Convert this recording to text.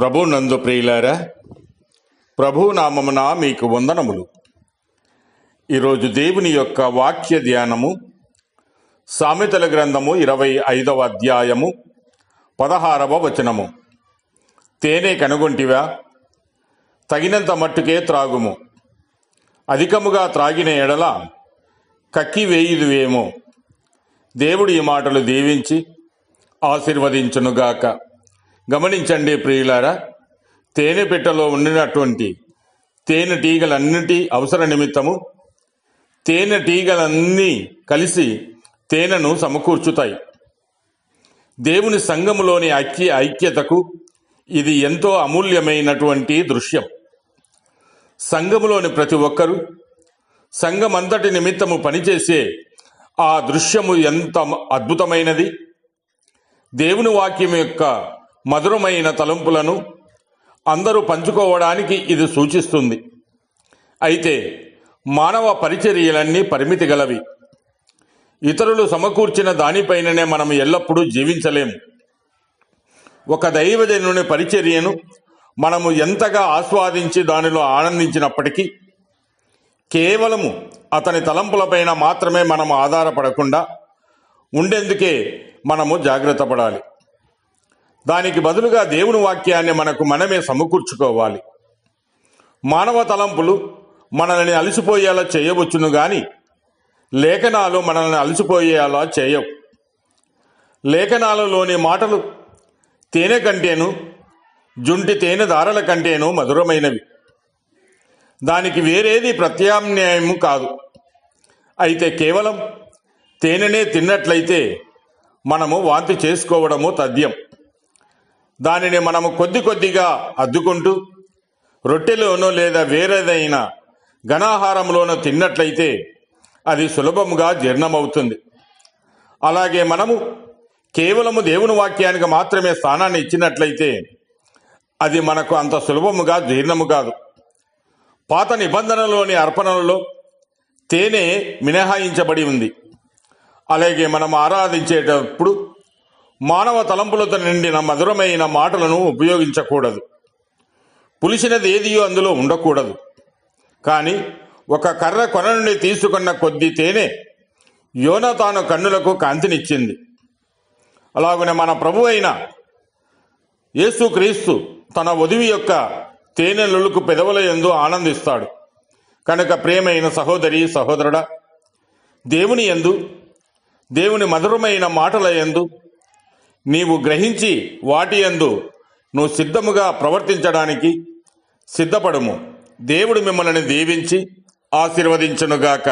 ప్రభు నందు ప్రియులారా, ప్రభు నామమున మీకు వందనములు. ఈరోజు దేవుని యొక్క వాక్య ధ్యానము సామెతల గ్రంథము 25వ అధ్యాయము 16వ వచనము. తేనె కనుగొంటివా? తగినంత మట్టుకే త్రాగుము, అధికముగా త్రాగిన ఎడల కక్కి వేయుదువేమో. దేవుడు ఈ మాటలు దీవించి ఆశీర్వదించునుగాక. గమనించండి ప్రియులారా, తేనె పెట్టెలో ఉండినటువంటి తేనెటీగలన్నిటి అవసర నిమిత్తము తేనెటీగలన్నీ కలిసి తేనెను సమకూర్చుతాయి. దేవుని సంఘములోని ఐక్యతకు ఇది ఎంతో అమూల్యమైనటువంటి దృశ్యం. సంఘములోని ప్రతి ఒక్కరూ సంఘమంతటి నిమిత్తము పనిచేసే ఆ దృశ్యము ఎంత అద్భుతమైనది. దేవుని వాక్యం యొక్క మధురమైన తలంపులను అందరూ పంచుకోవడానికి ఇది సూచిస్తుంది. అయితే మానవ పరిచర్యలన్నీ పరిమితి గలవి. ఇతరులు సమకూర్చిన దానిపైననే మనం ఎల్లప్పుడూ జీవించలేము. ఒక దైవజనుని పరిచర్యను మనము ఎంతగా ఆస్వాదించి దానిలో ఆనందించినప్పటికీ కేవలము అతని తలంపులపైన మాత్రమే మనము ఆధారపడకుండా ఉండేందుకే మనము జాగ్రత్త పడాలి. దానికి బదులుగా దేవుని వాక్యాన్ని మనమే సమకూర్చుకోవాలి. మానవ తలంపులు మనల్ని అలసిపోయేలా చేయవచ్చును గాని లేఖనాలు మనల్ని అలసిపోయేలా చేయవు. లేఖనాలలోని మాటలు తేనె కంటేను జుంటి తేనె దారల కంటేను మధురమైనవి. దానికి వేరేది ప్రత్యామ్నాయము కాదు. అయితే కేవలం తేనెనే తిన్నట్లయితే మనము వాంతి చేసుకోవడము తథ్యం. దానిని మనము కొద్దిగా అద్దుకుంటూ రొట్టెలోనో లేదా వేరేదైనా ఘనాహారంలోనో తిన్నట్లయితే అది సులభముగా జీర్ణమవుతుంది. అలాగే మనము కేవలము దేవుని వాక్యానికి మాత్రమే స్థానాన్ని ఇచ్చినట్లయితే అది మనకు అంత సులభముగా జీర్ణము కాదు. పాత నిబంధనలోని అర్పణలలో తేనె మినహాయించబడి ఉంది. అలాగే మనం ఆరాధించేటప్పుడు మానవ తలంపులతో నిండిన మధురమైన మాటలను ఉపయోగించకూడదు. పులిసినది ఏదియో అందులో ఉండకూడదు. కానీ ఒక కర్ర కొన నుండి తీసుకున్న కొద్ది తేనె యోనాతాను కన్నులకు కాంతినిచ్చింది. అలాగనే మన ప్రభు అయిన యేసుక్రీస్తు తన వధువు యొక్క తేనె లొలుకు పెదవుల యందు ఆనందిస్తాడు. కనుక ప్రియమైన సహోదరి సహోదరుడా, దేవుని యందు దేవుని మధురమైన మాటల యందు నీవు గ్రహించి వాటి యందు నువ్వు సిద్ధముగా ప్రవర్తించడానికి సిద్ధపడము. దేవుడు మిమ్మల్ని దీవించి ఆశీర్వదించునుగాక.